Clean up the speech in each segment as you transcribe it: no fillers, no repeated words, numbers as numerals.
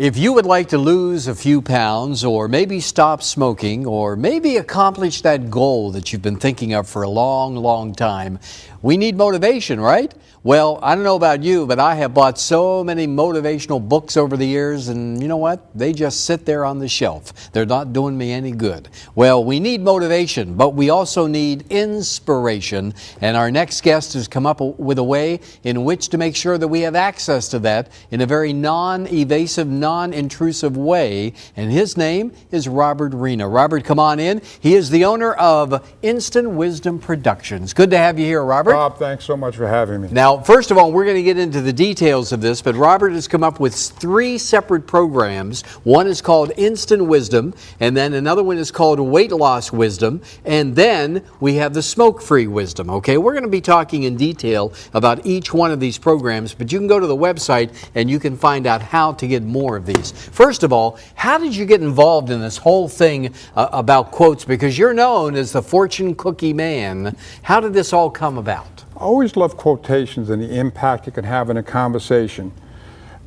If you would like to lose a few pounds, or maybe stop smoking, or maybe accomplish that goal that you've been thinking of for a long, long time, we need motivation, right? Well, I don't know about you, but I have bought so many motivational books over the years, and you know what? They just sit there on the shelf. They're not doing me any good. Well, we need motivation, but we also need inspiration, and our next guest has come up with a way in which to make sure that we have access to that in a very non-evasive, non-intrusive way, and his name is Robert Rena. Robert, come on in. He is the owner of Instant Wisdom Productions. Good to have you here, Robert. Bob, thanks so much for having me. Now, first of all, we're going to get into the details of this, but Robert has come up with 3 separate programs. One is called Instant Wisdom, and then another one is called Weight Loss Wisdom, and then we have the Smoke-Free Wisdom, okay? We're going to be talking in detail about each one of these programs, but you can go to the website and you can find out how to get more of these. First of all, how did you get involved in this whole thing about quotes? Because you're known as the fortune cookie man. How did this all come about? I always love quotations and the impact it can have in a conversation.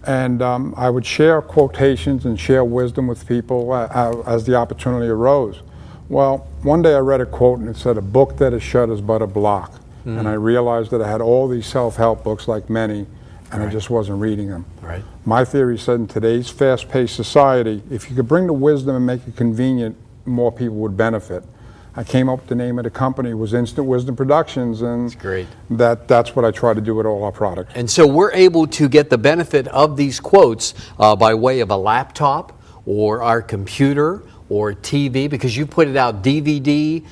And I would share quotations and share wisdom with people as the opportunity arose. Well, one day I read a quote and it said, "A book that is shut is but a block." And I realized that I had all these self-help books like many, and I just wasn't reading them. Right. My theory said in today's fast-paced society, if you could bring the wisdom and make it convenient, more people would benefit. I came up with the name of the company was Instant Wisdom Productions, and That's great. That's what I try to do with all our products. And so we're able to get the benefit of these quotes by way of a laptop or our computer or TV, because you put it out DVD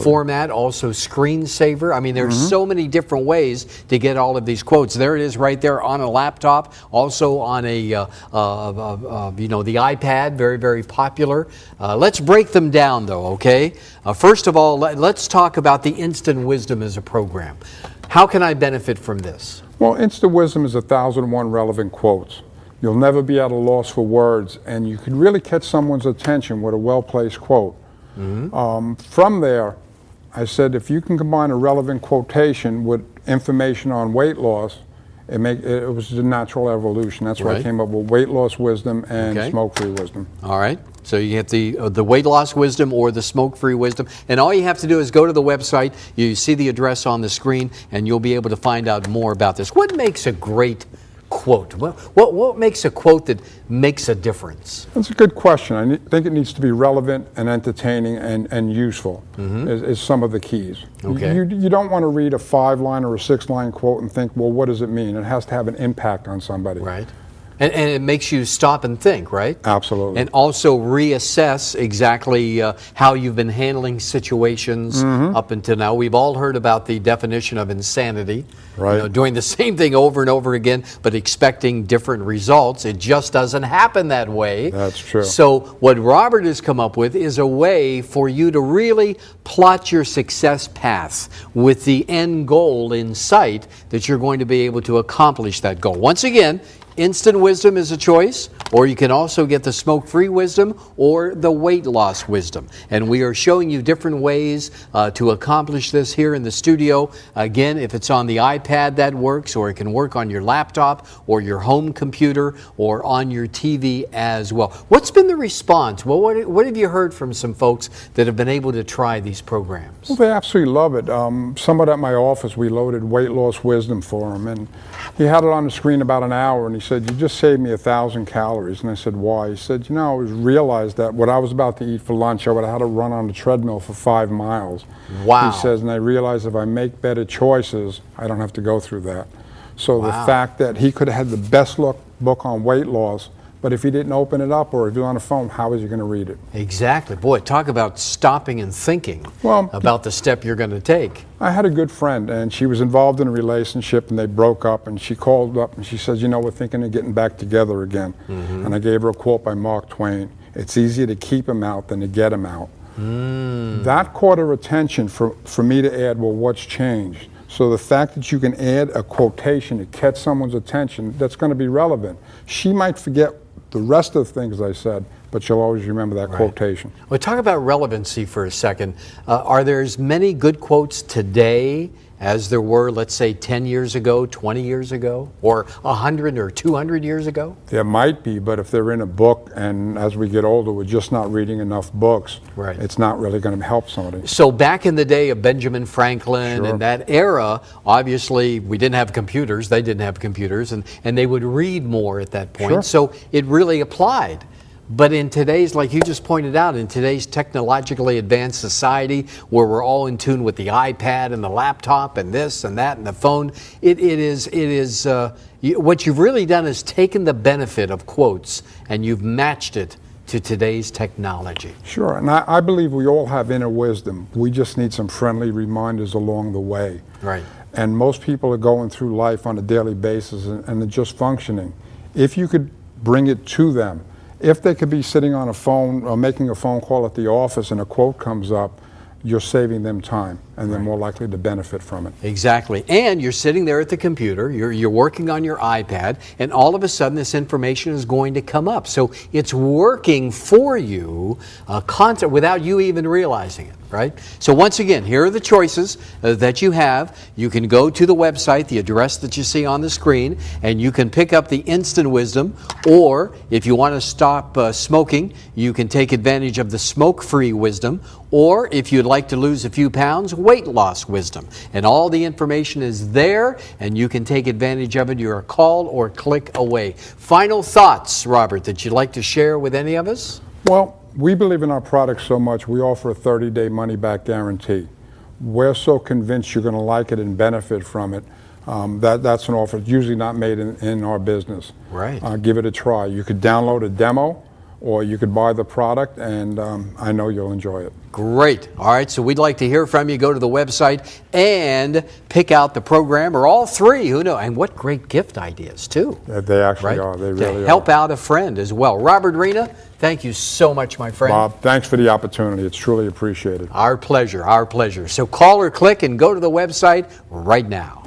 format, also screensaver. I mean, there's so many different ways to get all of these quotes. There it is right there on a laptop, also on a, the iPad, very, very popular. Let's break them down though, okay? First of all, let's talk about the Instant Wisdom as a program. How can I benefit from this? Well, Instant Wisdom is 1,001 relevant quotes. You'll never be at a loss for words, and you can really catch someone's attention with a well-placed quote. From there, I said if you can combine a relevant quotation with information on weight loss, it was the natural evolution. That's why I came up with Weight Loss Wisdom and Smoke-Free Wisdom. All right. So you get the Weight Loss Wisdom or the Smoke-Free Wisdom, and all you have to do is go to the website. You see the address on the screen, and you'll be able to find out more about this. What makes a great quote? What makes a quote that makes a difference? That's a good question. I think it needs to be relevant and entertaining and useful is some of the keys. Okay. You don't want to read a 5-line or a 6-line quote and think, well, what does it mean? It has to have an impact on somebody. Right. And it makes you stop and think, right? Absolutely. And also reassess exactly how you've been handling situations up until now. We've all heard about the definition of insanity. Right. You know, doing the same thing over and over again, but expecting different results. It just doesn't happen that way. That's true. So what Robert has come up with is a way for you to really plot your success path with the end goal in sight, that you're going to be able to accomplish that goal. Once again, Instant Wisdom is a choice, or you can also get the Smoke-Free Wisdom or the Weight Loss Wisdom. And we are showing you different ways to accomplish this here in the studio. Again, if it's on the iPad, that works, or it can work on your laptop or your home computer or on your TV as well. What's been the response? Well, what have you heard from some folks that have been able to try these programs? Well, they absolutely love it. Someone at my office, we loaded Weight Loss Wisdom for him, and he had it on the screen about an hour, and he said, "You just saved me 1,000 calories." And I said, "Why?" He said, I realized that what I was about to eat for lunch, I would have had to run on the treadmill for 5 miles. Wow. He says, and I realized if I make better choices, I don't have to go through that. So the fact that he could have had the best book on weight loss, but if he didn't open it up or if you're on a phone, how is he going to read it? Exactly. Boy, talk about stopping and thinking about the step you're going to take. I had a good friend, and she was involved in a relationship, and they broke up, and she called up and she says, we're thinking of getting back together again. And I gave her a quote by Mark Twain: "It's easier to keep him out than to get him out." That caught her attention for me to add, well, what's changed? So the fact that you can add a quotation to catch someone's attention, that's going to be relevant. She might forget the rest of the things I said, but you'll always remember that quotation. Well, talk about relevancy for a second. Are there as many good quotes today as there were, let's say, 10 years ago, 20 years ago, or 100 or 200 years ago? There might be, but if they're in a book, and as we get older, we're just not reading enough books, Right. it's not really going to help somebody. So back in the day of Benjamin Franklin Sure. and that era, obviously we didn't have computers, they didn't have computers, and they would read more at that point. Sure. So it really applied. But in today's, like you just pointed out, in today's technologically advanced society where we're all in tune with the iPad and the laptop and this and that and the phone, what you've really done is taken the benefit of quotes and you've matched it to today's technology. Sure, and I believe we all have inner wisdom. We just need some friendly reminders along the way. Right. And most people are going through life on a daily basis and they're just functioning. If you could bring it to them, if they could be sitting on a phone or making a phone call at the office and a quote comes up, you're saving them time and they're more likely to benefit from it. Exactly. And you're sitting there at the computer, you're working on your iPad, and all of a sudden this information is going to come up. So it's working for you without you even realizing it, right? So once again, here are the choices that you have. You can go to the website, the address that you see on the screen, and you can pick up the Instant Wisdom, or if you want to stop smoking, you can take advantage of the Smoke-Free Wisdom, or if you'd like to lose a few pounds, Weight Loss Wisdom. And all the information is there, and you can take advantage of it. You're a call or click away. Final thoughts, Robert, that you'd like to share with any of us? Well, we believe in our product so much, we offer a 30-day money-back guarantee. We're so convinced you're going to like it and benefit from it. That's an offer usually not made in our business. Right. Give it a try. You could download a demo, or you could buy the product, and I know you'll enjoy it. Great. All right, so we'd like to hear from you. Go to the website and pick out the program, or all three, who knows. And what great gift ideas, too. They actually Right? are. They To really help are. out a friend as well. Robert Rena, thank you so much, my friend. Bob, thanks for the opportunity. It's truly appreciated. Our pleasure, our pleasure. So call or click and go to the website right now.